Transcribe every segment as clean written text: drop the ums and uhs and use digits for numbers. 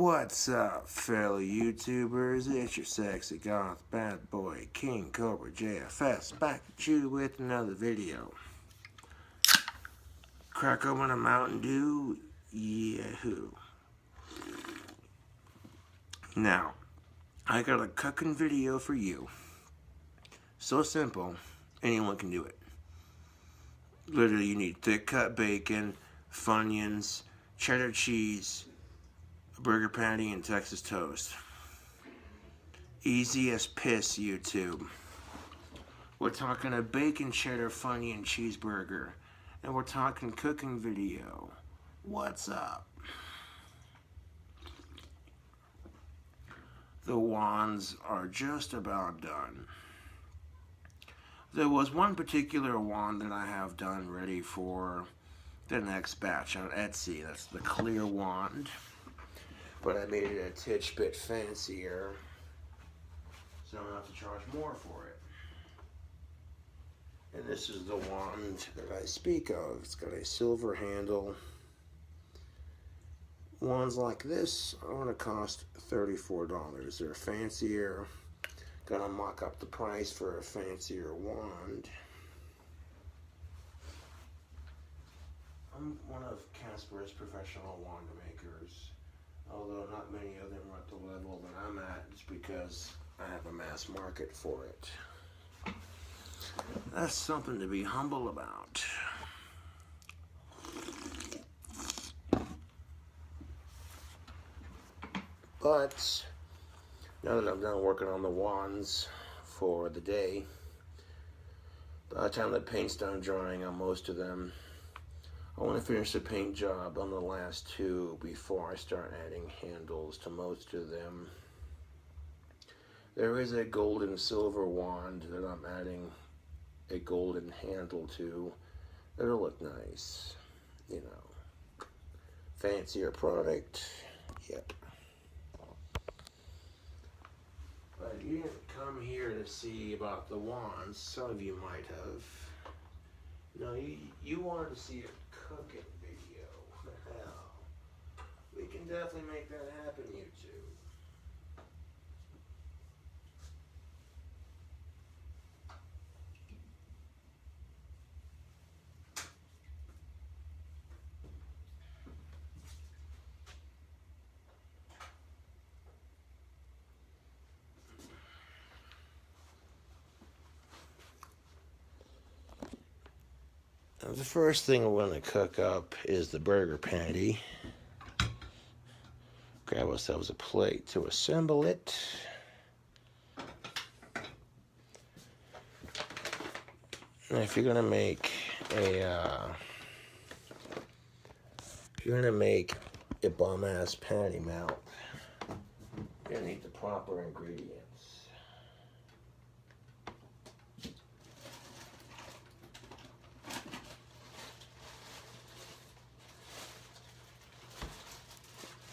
What's up, fellow YouTubers? It's your sexy goth bad boy, King Cobra JFS, back at you with another video. Crack open a Mountain Dew, yahoo. Now, I got a cooking video for you. So simple, anyone can do it. Literally, you need thick cut bacon, Funyuns, cheddar cheese, a burger patty, and Texas toast. Easy as piss, YouTube. We're talking a bacon cheddar Funyun cheeseburger, and we're talking cooking video. What's up? The wands are just about done. There was one particular wand that I have done ready for the next batch on Etsy. That's the clear wand. But I made it a titch bit fancier, so I don't have to charge more for it. And this is the wand that I speak of. It's got a silver handle. Wands like this are going to cost $34. They're fancier. Gonna mock up the price for a fancier wand. I'm one of Casper's professional wand makers. Although not many of them are at the level that I'm at, it's because I have a mass market for it. That's something to be humble about. But now that I'm done working on the wands for the day, by the time the paint's done drying on most of them, I want to finish the paint job on the last two before I start adding handles to most of them. There is a gold and silver wand that I'm adding a golden handle to. It'll look nice, you know. Fancier product, yep. But you didn't come here to see about the wands. Some of you might have. No, you wanted to see a cooking video. Hell, we can definitely make that happen, YouTube. Now, the first thing we're going to cook up is the burger patty. Grab ourselves a plate to assemble it. Now, if you're going to make a bum-ass patty melt, you're going to need the proper ingredients.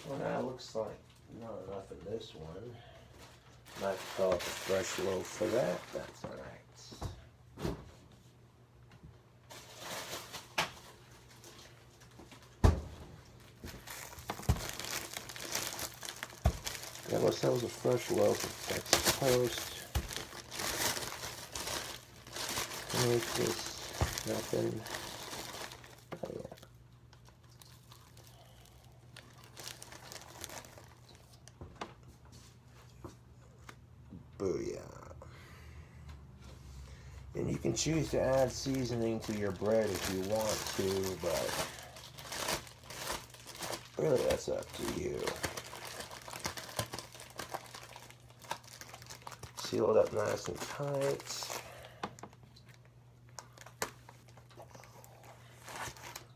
Well, that looks like not enough in this one. Might call up a fresh loaf for that. That's all right. Got ourselves a fresh loaf of Texas toast. Make this nothing. Oh yeah. Booyah. And you can choose to add seasoning to your bread if you want to, but really that's up to you. Seal it up nice and tight.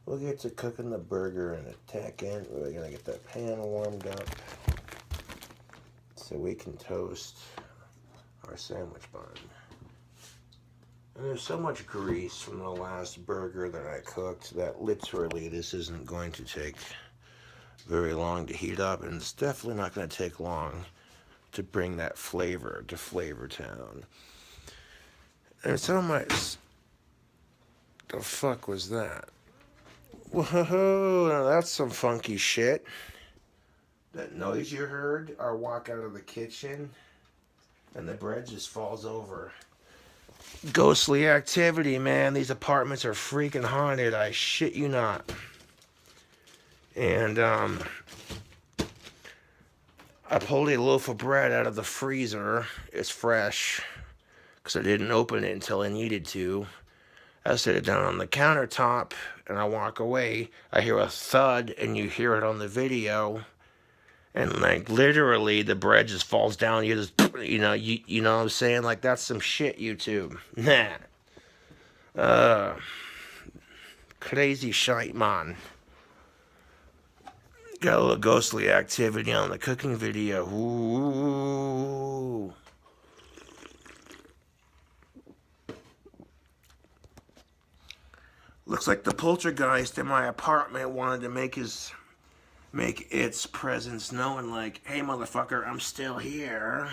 We'll get to cooking the burger in a second. We're gonna get that pan warmed up so we can toast our sandwich bun. And there's so much grease from the last burger that I cooked that literally this isn't going to take very long to heat up, and it's definitely not going to take long to bring that flavor to Flavor Town. And so much. The fuck was that? Whoa, now that's some funky shit. That noise you heard, or walk out of the kitchen, and the bread just falls over. Ghostly activity, man. These apartments are freaking haunted. I shit you not. And, I pulled a loaf of bread out of the freezer. It's fresh, because I didn't open it until I needed to. I set it down on the countertop, and I walk away. I hear a thud, and you hear it on the video. And, like, literally, the bread just falls down. You just, you know what I'm saying? Like, that's some shit, YouTube. Nah. Crazy shite, man. Got a little ghostly activity on the cooking video. Ooh. Looks like the poltergeist in my apartment wanted to make its presence known, like, hey motherfucker, I'm still here.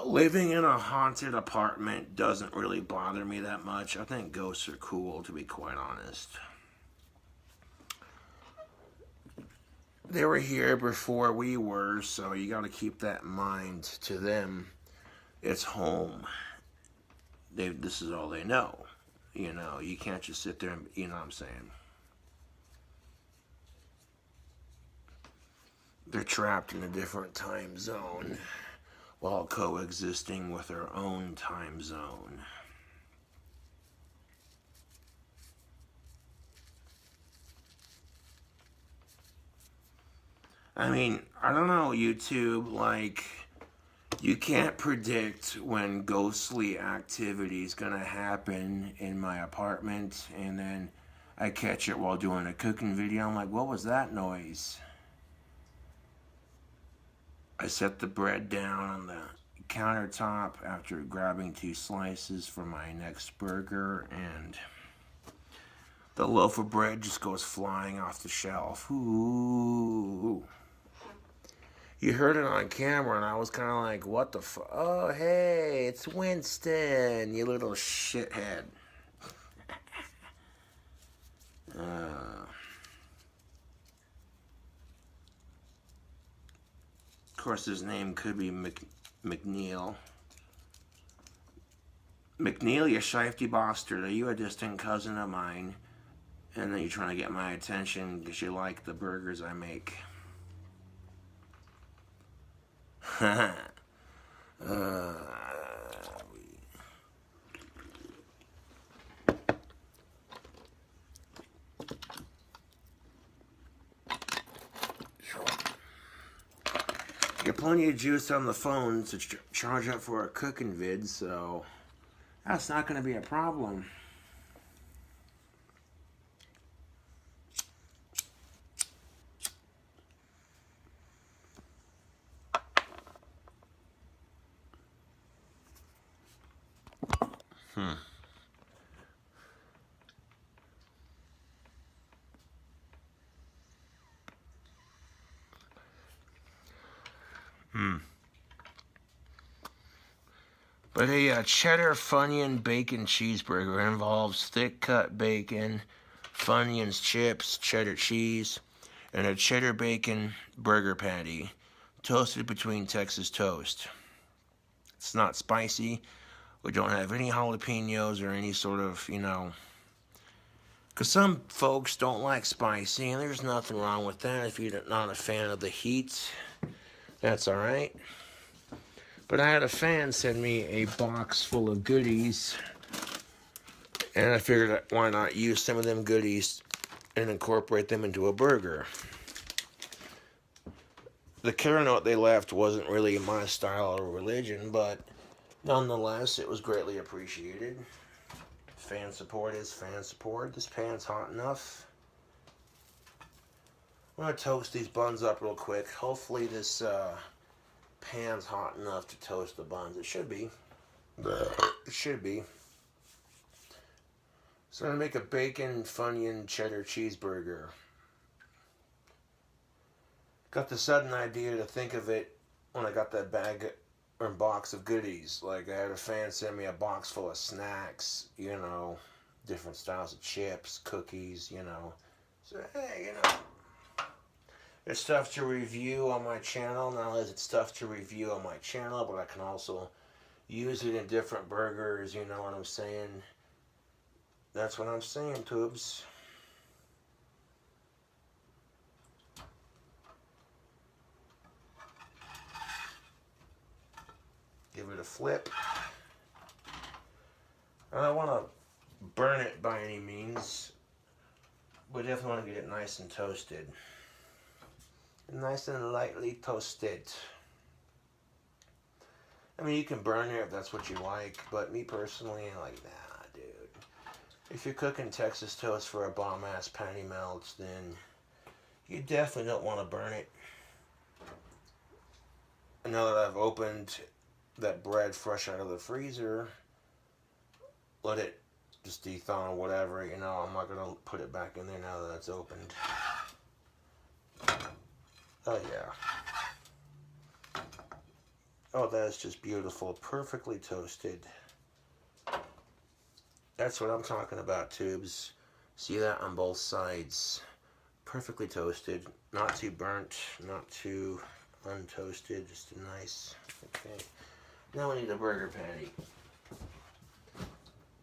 Living in a haunted apartment doesn't really bother me that much. I think ghosts are cool, to be quite honest. They were here before we were, so you gotta keep that in mind. To them, it's home. This is all they know. You know, you can't just sit there and, you know what I'm saying? They're trapped in a different time zone while coexisting with their own time zone. I mean, I don't know, YouTube, like, you can't predict when ghostly activity is gonna happen in my apartment, and then I catch it while doing a cooking video. I'm like, what was that noise? I set the bread down on the countertop after grabbing 2 slices for my next burger, and the loaf of bread just goes flying off the shelf. Ooh. You heard it on camera, and I was kind of like, what the fuck? Oh, hey, it's Winston, you little shithead. Of course, his name could be McNeil. McNeil, you shifty bastard. Are you a distant cousin of mine? And then you're trying to get my attention because you like the burgers I make. Get plenty of juice on the phone to charge up for a cooking vid, so that's not going to be a problem. But a cheddar Funyun bacon cheeseburger involves thick-cut bacon, Funyun's chips, cheddar cheese, and a cheddar bacon burger patty, toasted between Texas toast. It's not spicy. We don't have any jalapenos or any sort of, you know, because some folks don't like spicy, and there's nothing wrong with that. If you're not a fan of the heat, that's all right. But I had a fan send me a box full of goodies, and I figured, why not use some of them goodies and incorporate them into a burger. The care note they left wasn't really my style or religion, but nonetheless, it was greatly appreciated. Fan support is fan support. This pan's hot enough. I'm going to toast these buns up real quick. Hopefully this pan's hot enough to toast the buns. It should be. It should be. So I'm going to make a bacon Funyun cheddar cheeseburger. Got the sudden idea to think of it when I got that bag or box of goodies. Like, I had a fan send me a box full of snacks, you know, different styles of chips, cookies, you know, So, hey, you know, there's stuff to review on my channel. Not only is it stuff to review on my channel, but I can also use it in different burgers, you know what I'm saying? That's what I'm saying, tubes. Give it a flip. I don't want to burn it by any means. We definitely want to get it nice and toasted. Nice and lightly toasted. I mean, you can burn it if that's what you like, but me personally, I'm like, nah, dude. If you're cooking Texas toast for a bomb-ass patty melt, then you definitely don't want to burn it. And now that I've opened that bread fresh out of the freezer, let it just de-thaw or whatever, you know, I'm not going to put it back in there now that it's opened. Oh, yeah. Oh, that's just beautiful. Perfectly toasted. That's what I'm talking about, tubes. See that on both sides. Perfectly toasted. Not too burnt. Not too untoasted. Just a nice... Okay. Now we need a burger patty.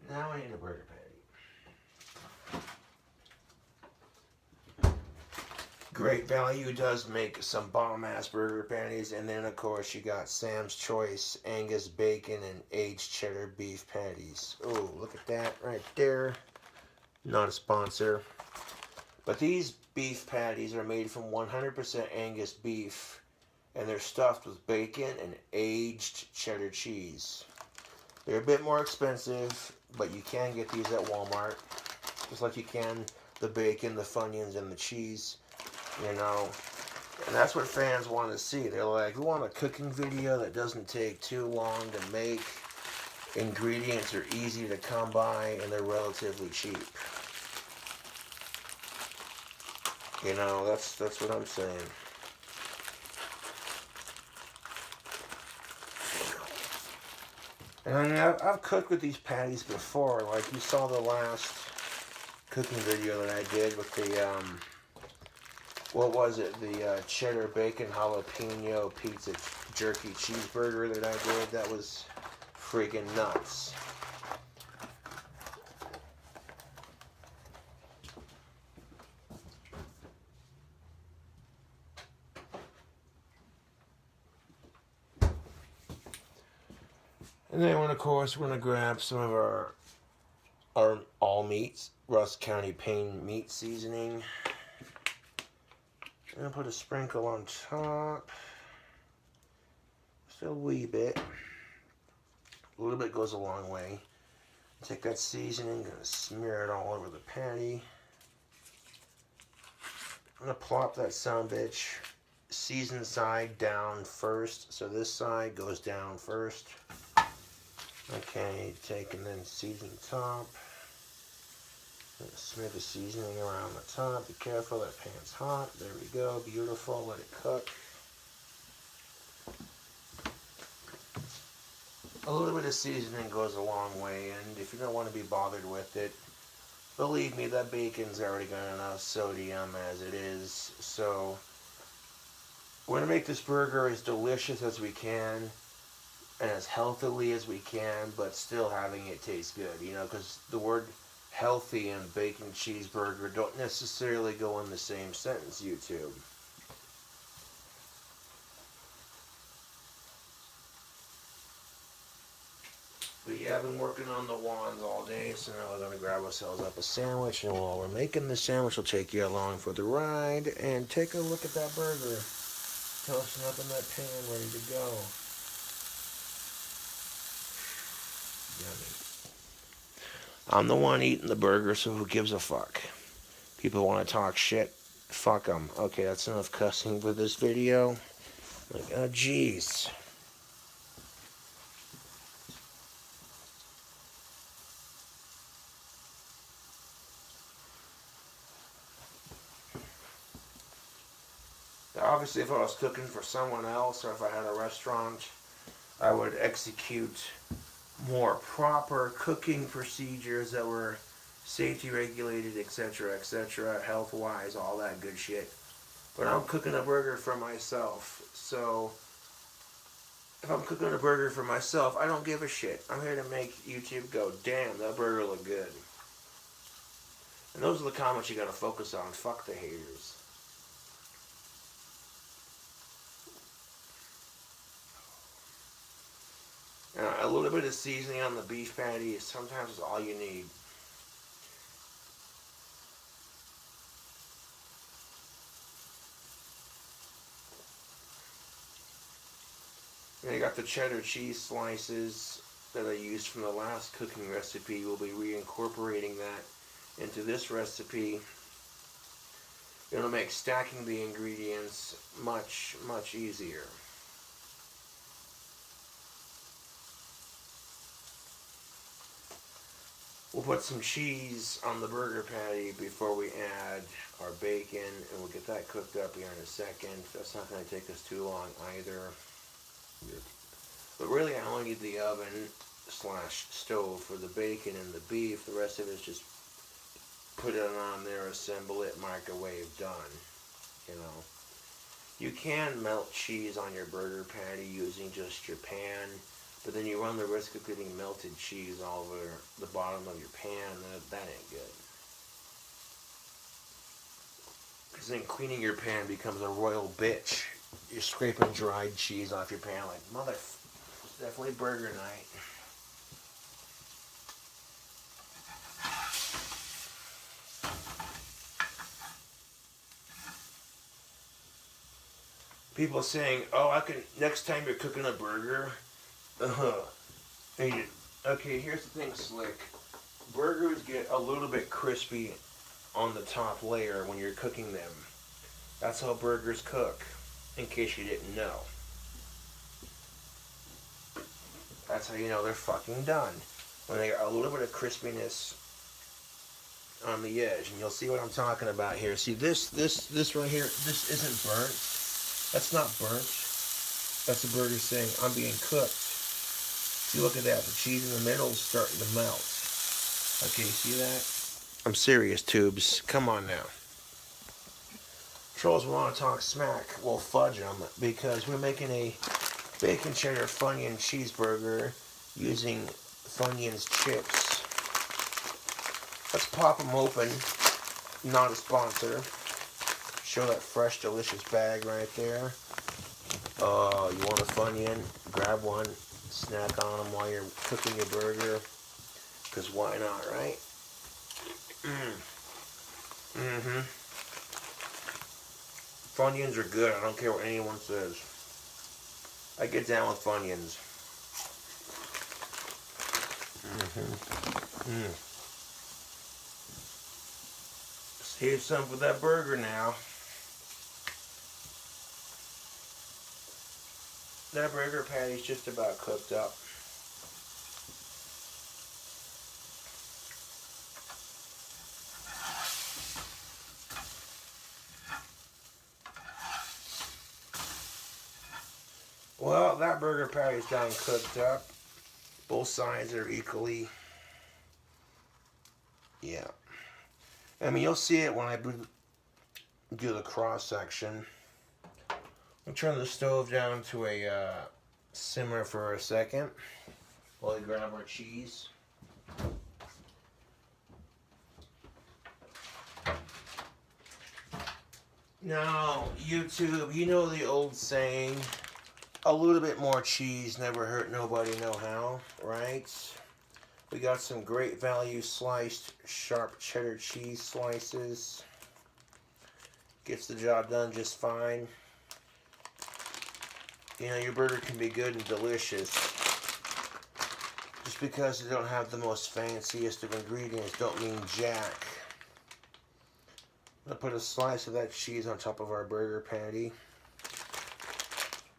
Now we need a burger patty. Great Value does make some bomb-ass burger patties. And then, of course, you got Sam's Choice Angus Bacon and aged cheddar beef patties. Oh, look at that right there. Not a sponsor. But these beef patties are made from 100% Angus beef. And they're stuffed with bacon and aged cheddar cheese. They're a bit more expensive, but you can get these at Walmart. Just like you can the bacon, the Funyuns, and the cheese. You know, and that's what fans want to see. They're like, we want a cooking video that doesn't take too long to make. Ingredients are easy to come by, and they're relatively cheap. You know, that's what I'm saying. And I mean, I've cooked with these patties before. Like you saw the last cooking video that I did with the what was it? The cheddar bacon jalapeno pizza jerky cheeseburger that I did. That was freaking nuts. And then, of course, we're going to grab some of our all meats, Rusk County Pain meat seasoning. And I'll put a sprinkle on top. Just a wee bit. A little bit goes a long way. Take that seasoning, gonna smear it all over the patty. I'm gonna plop that sumbitch seasoned side down first. So this side goes down first. Okay, take and then season the top. Smear the seasoning around the top. Be careful, that pan's hot. There we go, beautiful. Let it cook. A little bit of seasoning goes a long way, and if you don't want to be bothered with it, believe me, that bacon's already got enough sodium as it is. So we're going to make this burger as delicious as we can and as healthily as we can, but still having it taste good, you know, because the word healthy and bacon cheeseburger don't necessarily go in the same sentence, YouTube. But yeah, I've been working on the wands all day, so now we're going to grab ourselves up a sandwich, and while we're making the sandwich, we'll take you along for the ride, and take a look at that burger. Toasting up in that pan, ready to go. Yummy. I'm the one eating the burger, so who gives a fuck? People want to talk shit? Fuck them. Okay, that's enough cussing for this video. Like, oh, jeez. Obviously, if I was cooking for someone else, or if I had a restaurant, I would execute more proper cooking procedures that were safety regulated, etc., health-wise, all that good shit. But I'm cooking a burger for myself, so if I'm cooking a burger for myself, I don't give a shit. I'm here to make YouTube go, damn, that burger looked good. And those are the comments you gotta focus on. Fuck the haters. And a little bit of seasoning on the beef patty is sometimes all you need. And I got the cheddar cheese slices that I used from the last cooking recipe. We'll be reincorporating that into this recipe. It'll make stacking the ingredients much, much easier. We'll put some cheese on the burger patty before we add our bacon, and we'll get that cooked up here in a second. That's not going to take us too long either. But really, I only need the oven / stove for the bacon and the beef. The rest of it is just put it on there, assemble it, microwave, done. You know, you can melt cheese on your burger patty using just your pan, but then you run the risk of getting melted cheese all over the bottom of your pan. That ain't good. Because then cleaning your pan becomes a royal bitch. You're scraping dried cheese off your pan like, mother, it's definitely burger night. People saying, oh, I can, next time you're cooking a burger, okay, here's the thing, Slick. Burgers get a little bit crispy on the top layer when you're cooking them. That's how burgers cook, in case you didn't know. That's how you know they're fucking done. When they got a little bit of crispiness on the edge. And you'll see what I'm talking about here. See, this right here, this isn't burnt. That's not burnt. That's the burger saying, I'm being cooked. See, look at that. The cheese in the middle is starting to melt. Okay, see that? I'm serious, tubes. Come on now. Trolls want to talk smack. Well, fudge them, because we're making a bacon cheddar Funyun cheeseburger using Funyun's chips. Let's pop them open. Not a sponsor. Show that fresh, delicious bag right there. Oh, you want a Funyun? Grab one. Snack on them while you're cooking your burger. Because why not, right? Funyuns are good. I don't care what anyone says. I get down with Funyuns. Here's some for that burger now. That burger patty's just about cooked up. Well, that burger patty's done cooked up. Both sides are equally. Yeah. I mean, you'll see it when I do the cross section. We'll turn the stove down to a simmer for a second while we grab our cheese. Now, YouTube, you know the old saying, a little bit more cheese never hurt nobody no how, right? We got some great value sliced sharp cheddar cheese slices. Gets the job done just fine. You know, your burger can be good and delicious. Just because you don't have the most fanciest of ingredients don't mean jack. I'm going to put a slice of that cheese on top of our burger patty.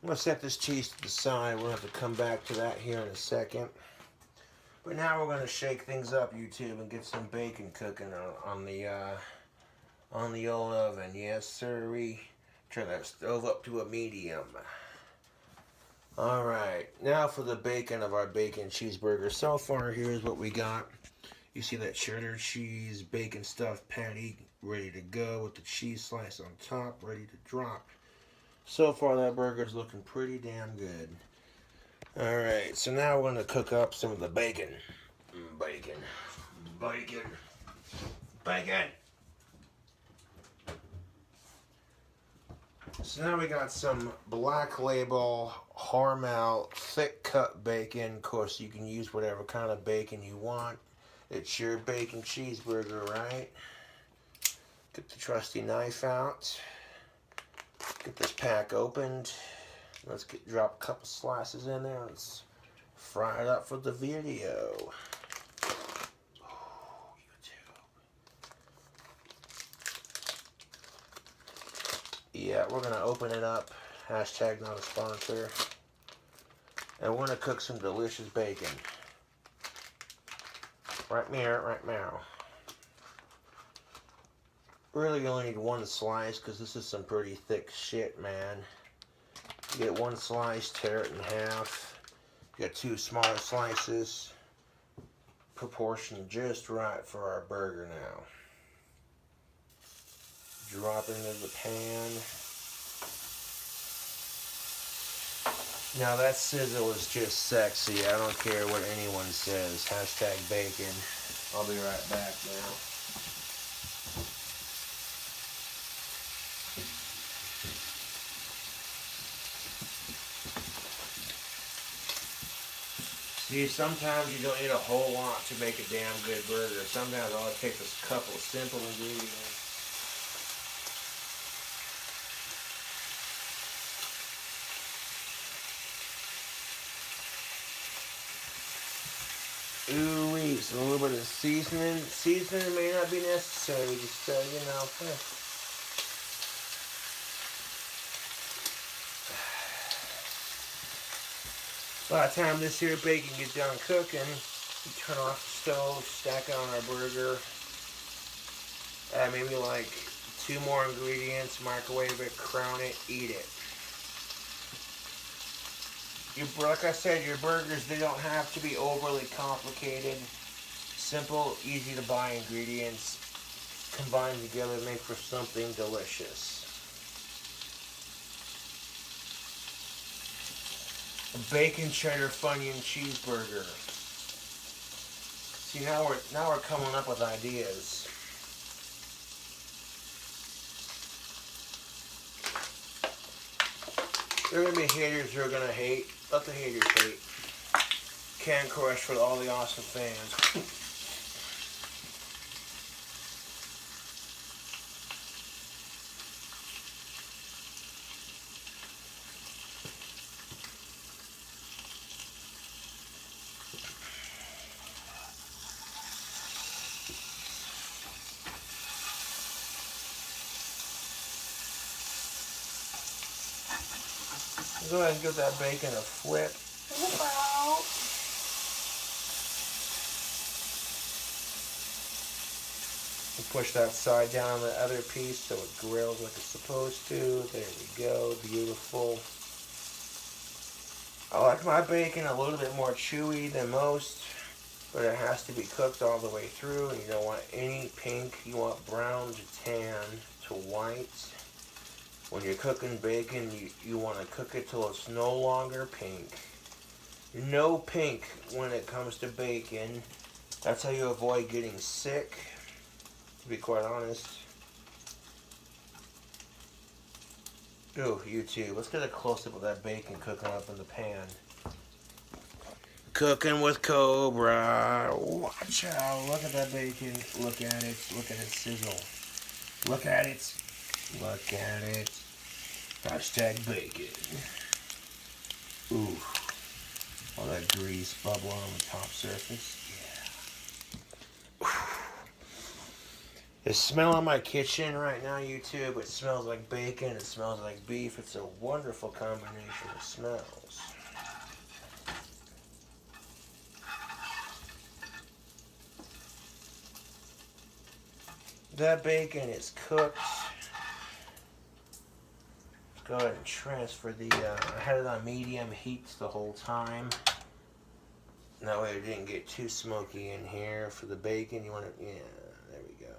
I'm going to set this cheese to the side. We'll have to come back to that here in a second. But now we're going to shake things up, YouTube, and get some bacon cooking on the old oven. Yes, sirree. Turn that stove up to a medium. Alright, now for the bacon of our bacon cheeseburger. So far, here's what we got. You see that cheddar cheese, bacon stuffed patty ready to go with the cheese slice on top, ready to drop. So far that burger's looking pretty damn good. Alright, so now we're going to cook up some of the bacon. Bacon. Bacon. Bacon! So now we got some Black Label Hormel thick cut bacon. Of course, you can use whatever kind of bacon you want. It's your bacon cheeseburger, right? Get the trusty knife out. Get this pack opened. Let's drop a couple slices in there. Let's fry it up for the video. Yeah, we're going to open it up. Hashtag not a sponsor. And we're going to cook some delicious bacon. Right now. Really you only need one slice because this is some pretty thick shit, man. You get one slice, tear it in half. You got two smaller slices. Proportion just right for our burger now. Drop it into the pan. Now that sizzle is just sexy. I don't care what anyone says. Hashtag bacon. I'll be right back now. See, sometimes you don't need a whole lot to make a damn good burger. Sometimes all it takes is a couple of simple ingredients. Ooh-wee, so a little bit of seasoning. Seasoning may not be necessary, just, you know. By the time this here bacon gets done cooking, we turn off the stove, stack it on our burger. Add maybe like 2 more ingredients, microwave it, crown it, eat it. Like I said, your burgers, they don't have to be overly complicated. Simple, easy to buy ingredients combined together make for something delicious. A bacon cheddar Funyun cheeseburger. See, now we're coming up with ideas. There are going to be haters who are going to hate. Let the haters hate. Can crush for all the awesome fans. Go ahead and give that bacon a flip. Wow. And push that side down on the other piece so it grills like it's supposed to. There we go. Beautiful. I like my bacon a little bit more chewy than most, but it has to be cooked all the way through, and you don't want any pink. You want brown to tan to white. When you're cooking bacon, you want to cook it till it's no longer pink. No pink when it comes to bacon. That's how you avoid getting sick, to be quite honest. Ooh, YouTube. Let's get a close-up of that bacon cooking up in the pan. Cooking with Cobra. Watch out. Look at that bacon. Look at it. Look at it sizzle. Look at it. Look at it. Hashtag bacon. Ooh. All that grease bubbling on the top surface. Yeah. The smell in my kitchen right now, YouTube, it smells like bacon, it smells like beef. It's a wonderful combination of smells. That bacon is cooked. Go ahead and transfer the, I had it on medium heat the whole time. That way it didn't get too smoky in here. For the bacon, you want to, yeah, there we go.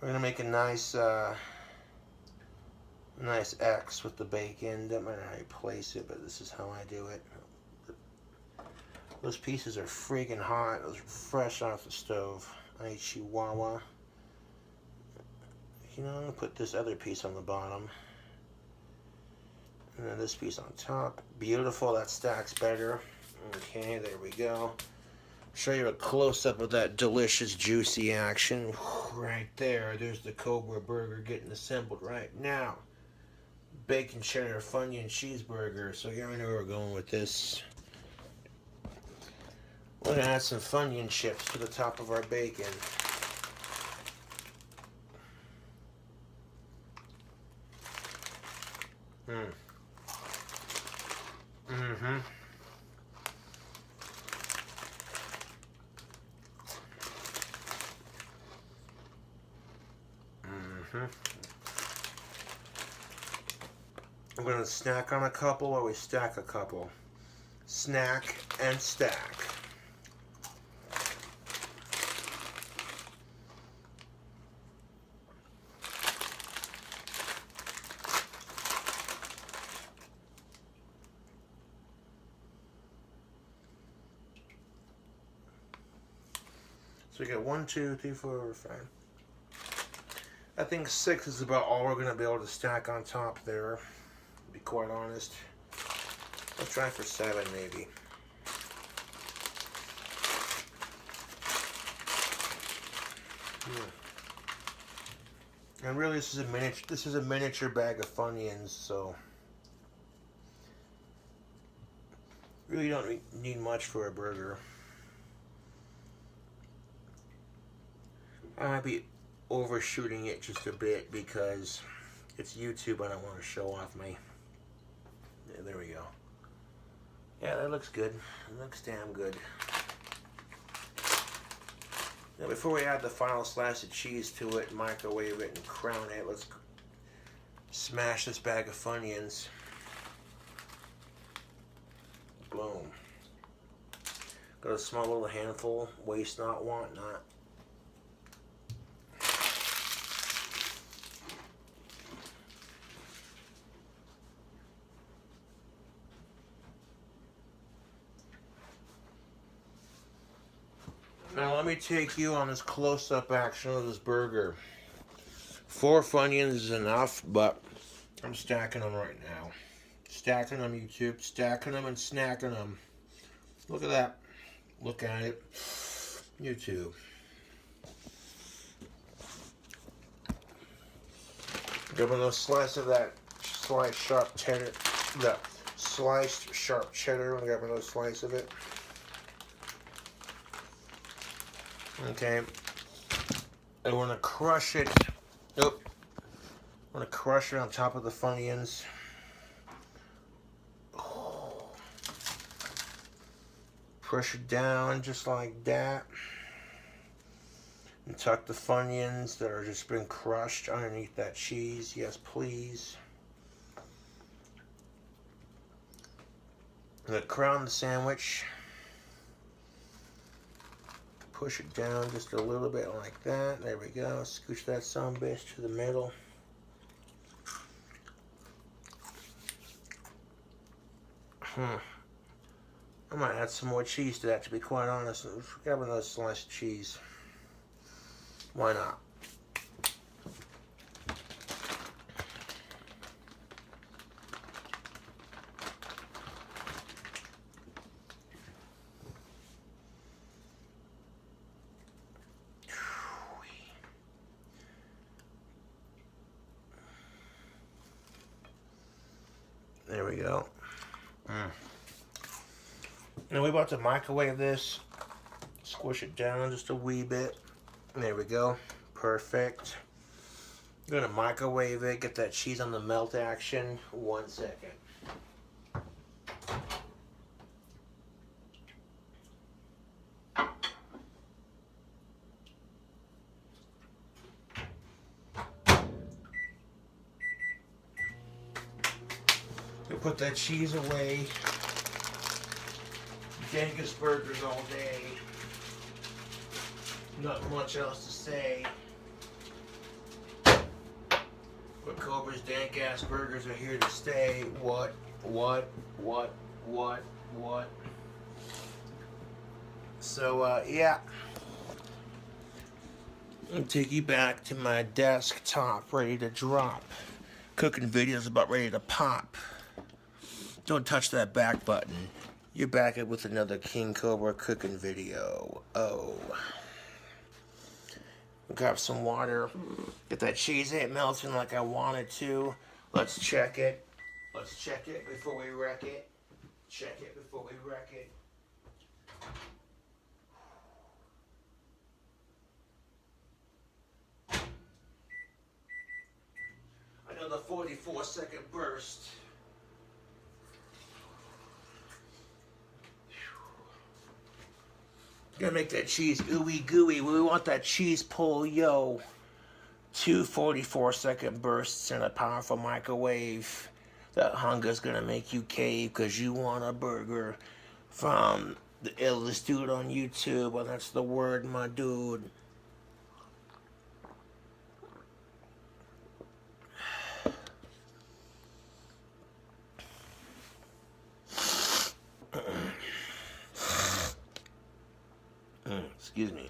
We're gonna make a nice nice X with the bacon. Doesn't matter how you place it, but this is how I do it. Those pieces are freaking hot. Those are fresh off the stove. I eat Chihuahua. You know, I'm gonna put this other piece on the bottom. And then this piece on top. Beautiful, that stacks better. Okay, there we go. Show you a close-up of that delicious, juicy action. Right there, there's the Cobra burger getting assembled right now. Bacon, cheddar, Funyun cheeseburger. So you already know where we're going with this. We're gonna add some Funyun chips to the top of our bacon. I'm going to snack on a couple or we stack a couple. Snack and stack. So we got 1, 2, 3, 4, 5. I think 6 is about all we're going to be able to stack on top there, to be quite honest. Let's try for 7 maybe. And really this is a miniature bag of Funyuns, so really don't need much for a burger. I might be overshooting it just a bit because it's YouTube and I want to show off my... Yeah, there we go. Yeah, that looks good. It looks damn good. Now before we add the final slice of cheese to it, microwave it and crown it, let's smash this bag of Funyuns. Boom. Got a small little handful, waste not, want not. Now let me take you on this close-up action of this burger. 4 Funyuns is enough, but I'm stacking them right now. Stacking them, YouTube. Stacking them and snacking them. Look at that. Look at it. YouTube. Give them a slice of that sliced sharp cheddar. The sliced sharp cheddar. I'm grabbing a slice of it. Okay, and we're gonna crush it. Nope. I'm gonna crush it on top of the Funyuns. Push it down just like that. And tuck the Funyuns that are just been crushed underneath that cheese. Yes, please. I'm gonna crown the sandwich. Push it down just a little bit like that. There we go. Scooch that sumbitch to the middle. I might add some more cheese to that, to be quite honest. Grab another slice of cheese. Why not? There we go. Now we're about to microwave this. Squish it down just a wee bit. There we go. Perfect. I'm gonna microwave it, get that cheese on the melt action. 1 second. Put that cheese away. dankest burgers all day. Not much else to say. But Cobra's dank ass burgers are here to stay. What? So, yeah. I'll take you back to my desktop, ready to drop. Cooking videos about ready to pop. Don't touch that back button. You're back with another King Cobra cooking video. Oh. Grab some water. Get that cheese ain't melting like I want it to. Let's check it. Let's check it before we wreck it. Check it before we wreck it. Another 44-second burst. Gonna make that cheese ooey gooey. We want that cheese pull, yo. 2 44-second bursts in a powerful microwave. That hunger's gonna make you cave because you want a burger from the illest dude on YouTube. Well, that's the word, my dude. Excuse me.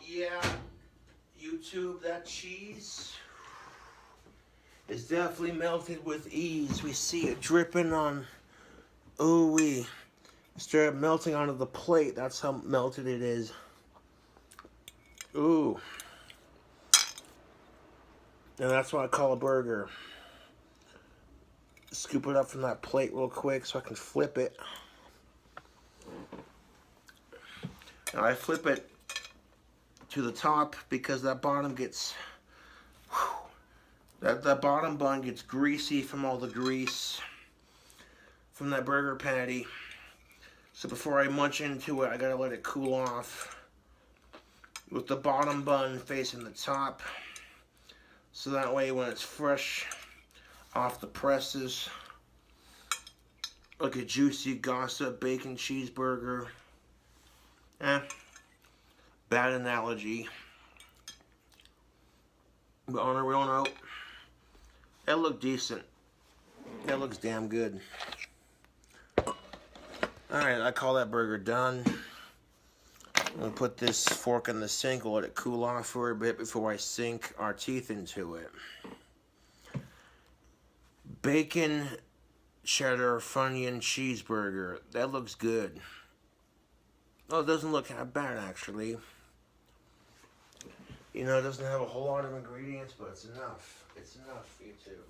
Yeah, YouTube, that cheese is definitely melted with ease. We see it dripping on, ooh-wee. Started melting onto the plate. That's how melted it is. Ooh. And that's what I call a burger. Scoop it up from that plate real quick so I can flip it. Now I flip it to the top because that bottom gets, that bottom bun gets greasy from all the grease from that burger patty. So before I munch into it, I gotta let it cool off with the bottom bun facing the top. So that way when it's fresh off the presses, like a juicy gossip bacon cheeseburger. Bad analogy. But on a real note, that looked decent. That looks damn good. Alright, I call that burger done. I'm going to put this fork in the sink, let it cool off for a bit before I sink our teeth into it. Bacon cheddar Funyun cheeseburger. That looks good. Oh, it doesn't look that bad actually. You know, it doesn't have a whole lot of ingredients, but it's enough. It's enough, YouTube.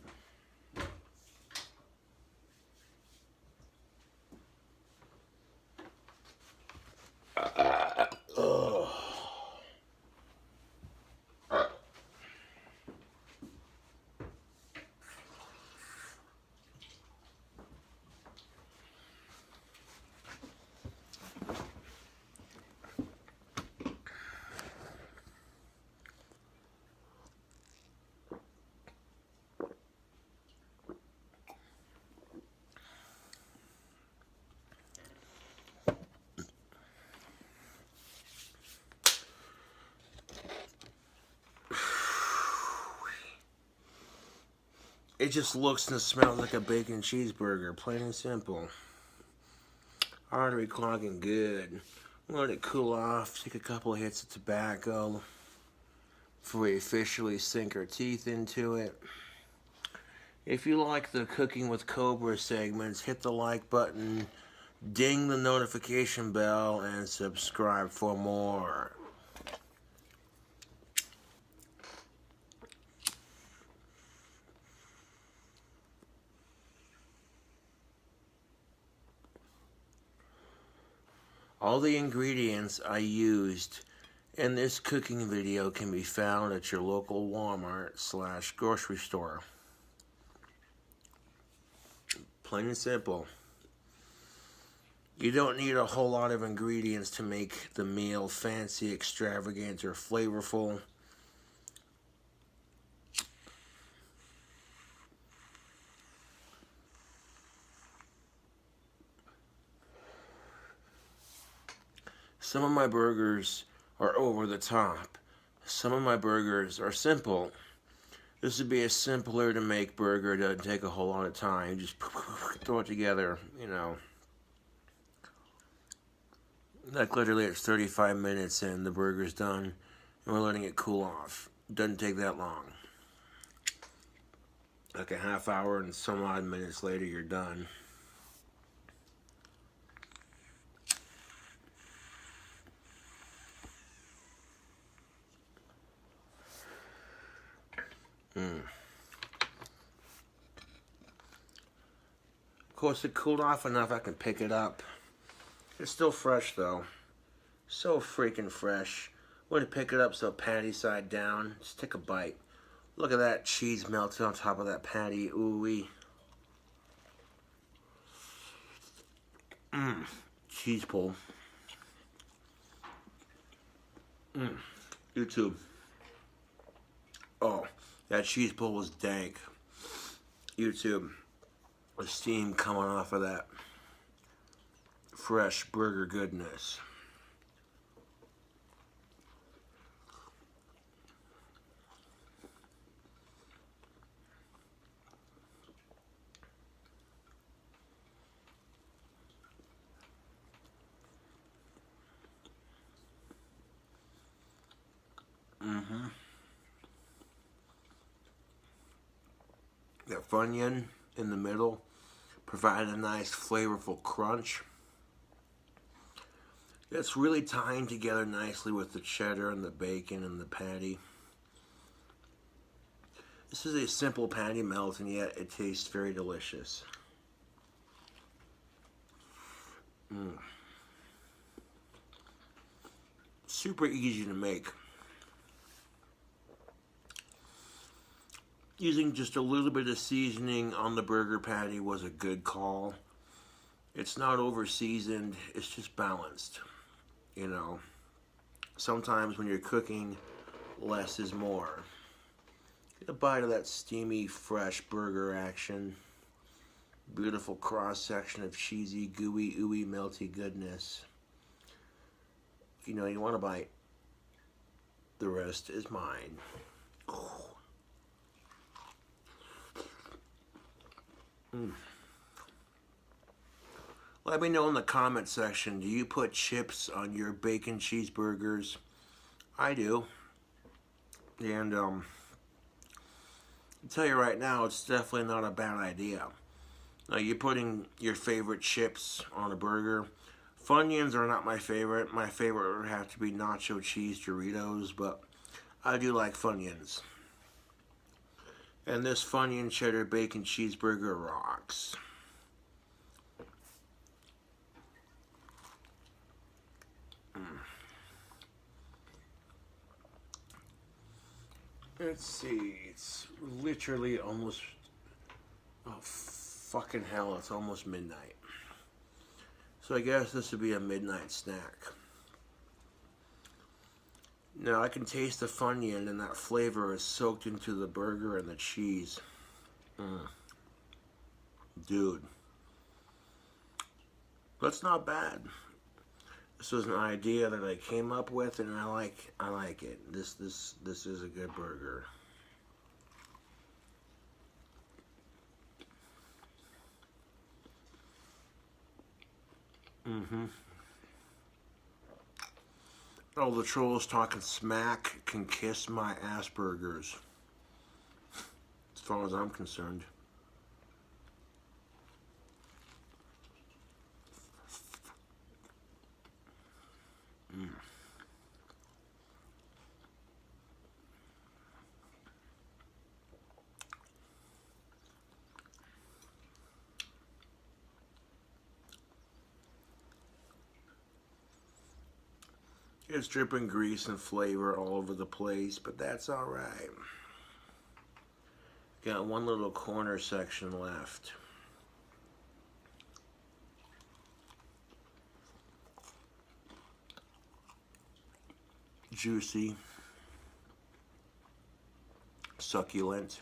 It just looks and smells like a bacon cheeseburger, plain and simple. Artery clogging good. Let it cool off, take a couple of hits of tobacco before we officially sink our teeth into it. If you like the Cooking with Cobra segments, hit the like button, ding the notification bell, and subscribe for more. All the ingredients I used in this cooking video can be found at your local Walmart/grocery store. Plain and simple. You don't need a whole lot of ingredients to make the meal fancy, extravagant, or flavorful. Some of my burgers are over the top. Some of my burgers are simple. This would be a simpler to make burger. It doesn't take a whole lot of time. Just throw it together, you know. Like literally it's 35 minutes and the burger's done. And we're letting it cool off. Doesn't take that long. Like a half hour and some odd minutes later you're done. Of course, it cooled off enough I can pick it up. It's still fresh though. So freaking fresh. I'm going to pick it up so patty side down. Just take a bite. Look at that cheese melted on top of that patty. Ooh-wee. Cheese pull. YouTube. Oh, that cheese pull was dank. YouTube. The steam coming off of that fresh burger goodness. That Funyun in the middle provided a nice flavorful crunch. It's really tying together nicely with the cheddar and the bacon and the patty. This is a simple patty melt and yet it tastes very delicious. Super easy to make. Using just a little bit of seasoning on the burger patty was a good call. It's not over seasoned, it's just balanced. You know, sometimes when you're cooking, less is more. Get a bite of that steamy, fresh burger action. Beautiful cross section of cheesy, gooey, ooey, melty goodness. You know, you want a bite. The rest is mine. Let me know in the comment section, do you put chips on your bacon cheeseburgers? I do. And I'll tell you right now, it's definitely not a bad idea. Now, you're putting your favorite chips on a burger. Funyuns are not my favorite. My favorite would have to be nacho cheese Doritos, but I do like Funyuns. And this Funyun cheddar bacon cheeseburger rocks. Let's see, it's literally almost, oh fucking hell, it's almost midnight. So I guess this would be a midnight snack. Now I can taste the Funyun and that flavor is soaked into the burger and the cheese. Dude. That's not bad. This was an idea that I came up with and I like it. This is a good burger. All the trolls talking smack can kiss my ass burgers. As far as I'm concerned. It's dripping grease and flavor all over the place, but that's alright. Got one little corner section left. juicy, succulent.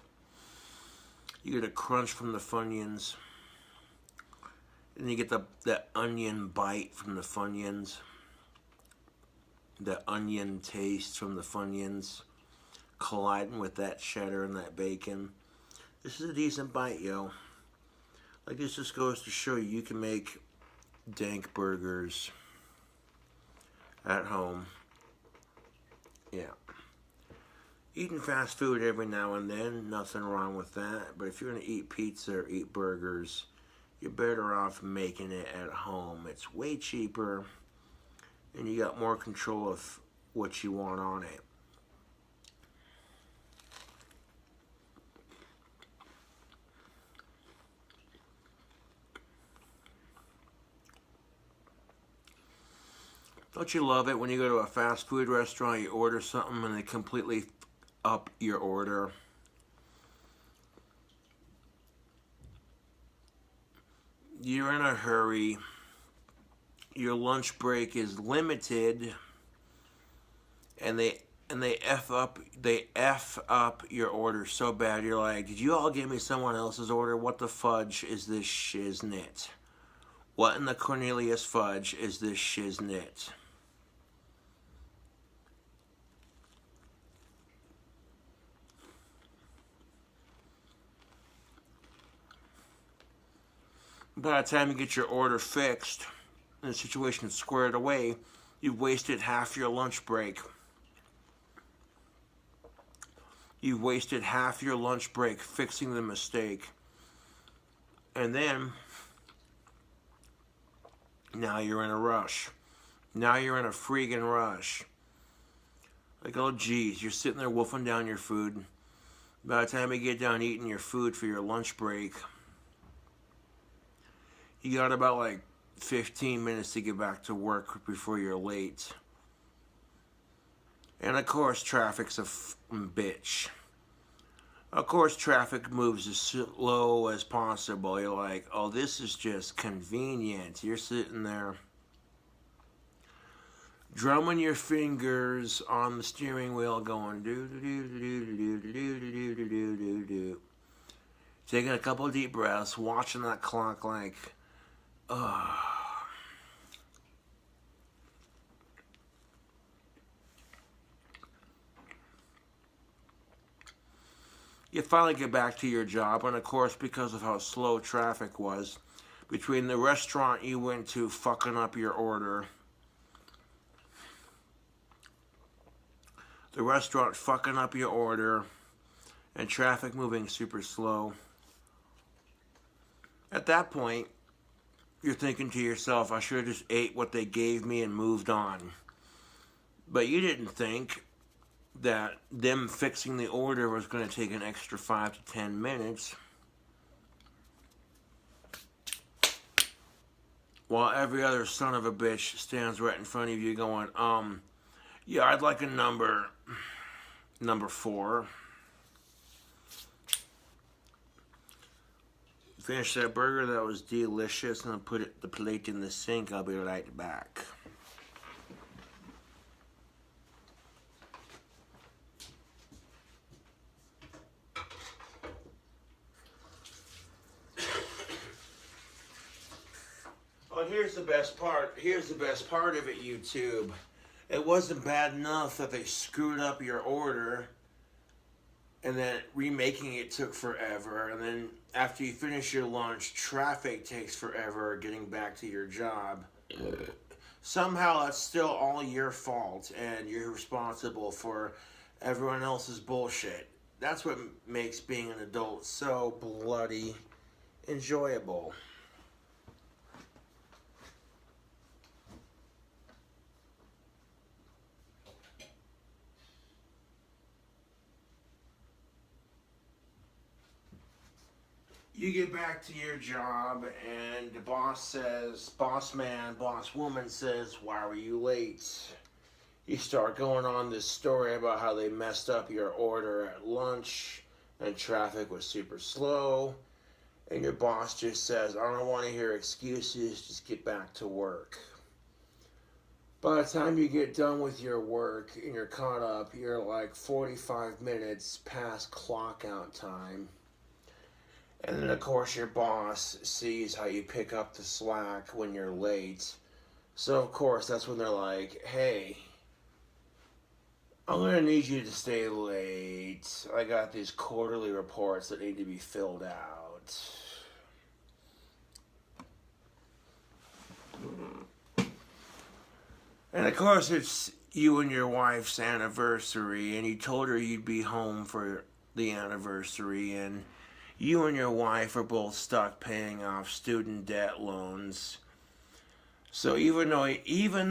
You get a crunch from the Funyuns. And you get that onion bite from the Funyuns. The onion taste from the Funyuns colliding with that cheddar and that bacon. This is a decent bite, yo. Like, this just goes to show you can make dank burgers at home. Yeah. Eating fast food every now and then, nothing wrong with that. But if you're going to eat pizza or eat burgers, you're better off making it at home. It's way cheaper, and you got more control of what you want on it. Don't you love it when you go to a fast food restaurant, you order something and they completely up your order? You're in a hurry. Your lunch break is limited, and they F up your order so bad. You're like, did you all give me someone else's order? What the fudge is this shiznit? What in the Cornelius fudge is this shiznit? By the time you get your order fixed and the situation is squared away, you've wasted half your lunch break. You've wasted half your lunch break fixing the mistake. And then, now you're in a rush. Now you're in a freaking rush. Like, oh geez, you're sitting there wolfing down your food. By the time you get done eating your food for your lunch break, you got about like 15 minutes to get back to work before you're late. And of course, traffic's a bitch. Of course, traffic moves as slow as possible. You're like, oh, this is just convenient. You're sitting there drumming your fingers on the steering wheel going do do do do do do do do do do do do. Taking a couple of deep breaths, watching that clock like, You finally get back to your job, and of course, because of how slow traffic was, between the restaurant you went to fucking up your order, the restaurant fucking up your order, and traffic moving super slow, at that point, you're thinking to yourself, I should have just ate what they gave me and moved on. But you didn't think that them fixing the order was going to take an extra 5 to 10 minutes. While every other son of a bitch stands right in front of you going, yeah, I'd like a number 4. Finish that burger, that was delicious, and I'll put the plate in the sink. I'll be right back. Oh, here's the best part. Here's the best part of it, YouTube. It wasn't bad enough that they screwed up your order, and then remaking it took forever, and then after you finish your lunch, traffic takes forever getting back to your job. Somehow that's still all your fault, and you're responsible for everyone else's bullshit. That's what makes being an adult so bloody enjoyable. You get back to your job and the boss says, boss man, boss woman says, why were you late? You start going on this story about how they messed up your order at lunch and traffic was super slow. And your boss just says, I don't want to hear excuses, just get back to work. By the time you get done with your work and you're caught up, you're like 45 minutes past clock out time. And then, of course, your boss sees how you pick up the slack when you're late. So, of course, that's when they're like, hey, I'm going to need you to stay late. I got these quarterly reports that need to be filled out. And of course, it's you and your wife's anniversary, and you told her you'd be home for the anniversary, and you and your wife are both stuck paying off student debt loans. So even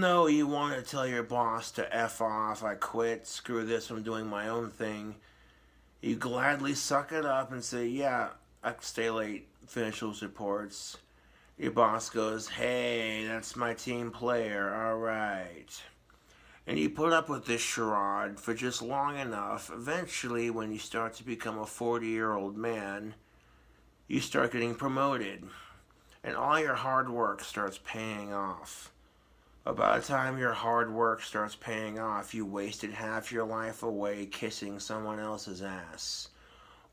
though you want to tell your boss to F off, I quit, screw this, I'm doing my own thing, you gladly suck it up and say, yeah, I can stay late, finish those reports. Your boss goes, hey, that's my team player, alright. And you put up with this charade for just long enough. Eventually, when you start to become a 40-year-old man, you start getting promoted. And all your hard work starts paying off. But by the time your hard work starts paying off, you wasted half your life away kissing someone else's ass.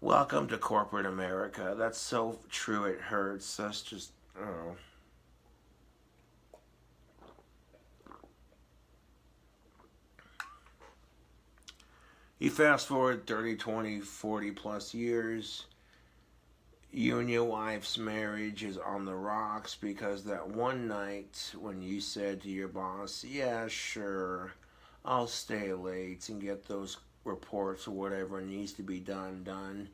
Welcome to corporate America. That's so true it hurts. That's just... oh. You fast forward 30, 20, 40 plus years, you and your wife's marriage is on the rocks because that one night when you said to your boss, yeah, sure, I'll stay late and get those reports or whatever needs to be done.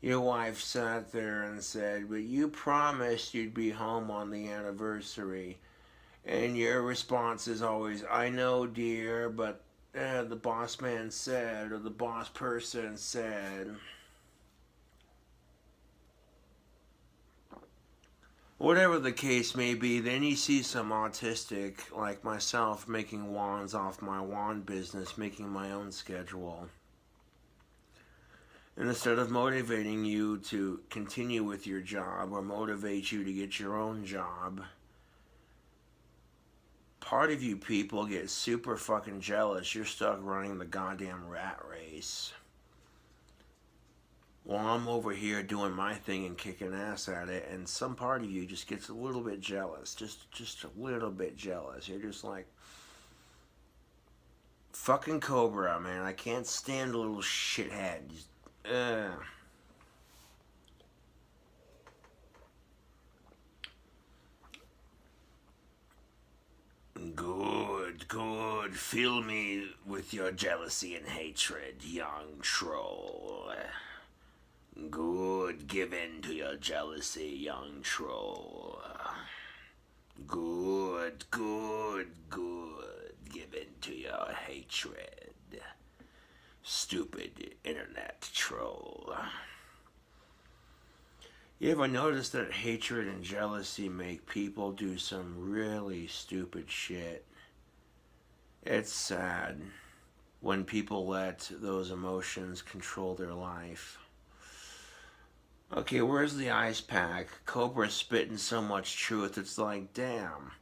Your wife sat there and said, but you promised you'd be home on the anniversary. And your response is always, I know, dear, but the boss man said, or the boss person said. Whatever the case may be, then you see some autistic like myself making wands off my wand business, making my own schedule. And instead of motivating you to continue with your job or motivate you to get your own job, part of you people get super fucking jealous. You're stuck running the goddamn rat race. While I'm over here doing my thing and kicking ass at it, and some part of you just gets a little bit jealous. Just a little bit jealous. You're just like, fucking Cobra, man. I can't stand a little shithead. Good. Fill me with your jealousy and hatred, young troll. Good. Give in to your jealousy, young troll. Good. Give in to your hatred. Stupid internet troll. You ever notice that hatred and jealousy make people do some really stupid shit? It's sad when people let those emotions control their life. Okay, where's the ice pack? Cobra's spitting so much truth, it's like, damn.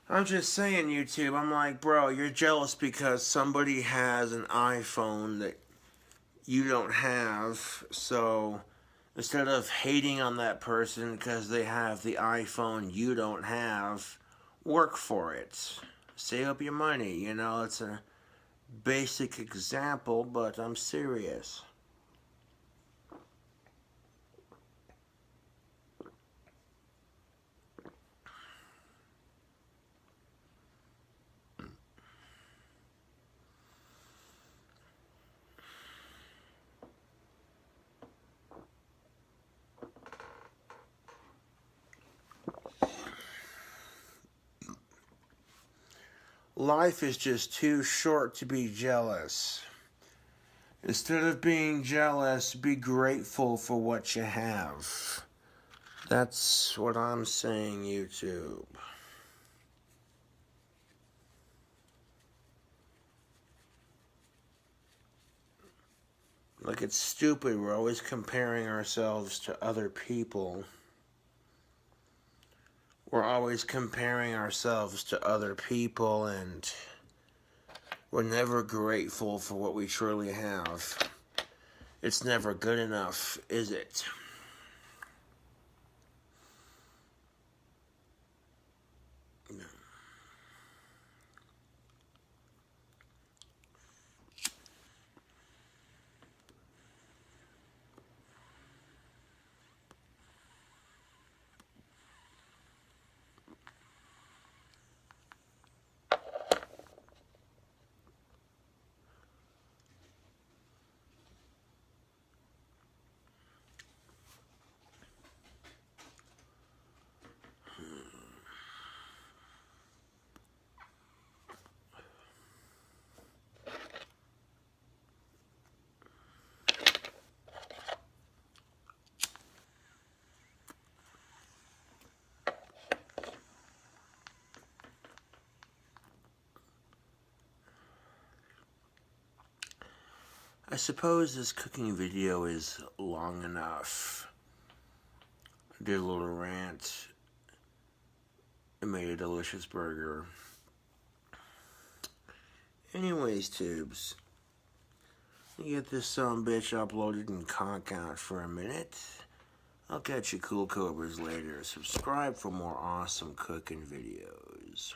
I'm just saying, YouTube, I'm like, bro, you're jealous because somebody has an iPhone that you don't have, so instead of hating on that person because they have the iPhone you don't have, work for it. Save up your money, you know, it's a basic example, but I'm serious. Life is just too short to be jealous. Instead of being jealous, be grateful for what you have. That's what I'm saying, YouTube. Like, it's stupid. We're always comparing ourselves to other people. We're always comparing ourselves to other people, and we're never grateful for what we truly have. It's never good enough, is it? No. I suppose this cooking video is long enough. I did a little rant. I made a delicious burger. Anyways, tubes, get this bitch uploaded and conk out for a minute. I'll catch you cool cobras later. Subscribe for more awesome cooking videos.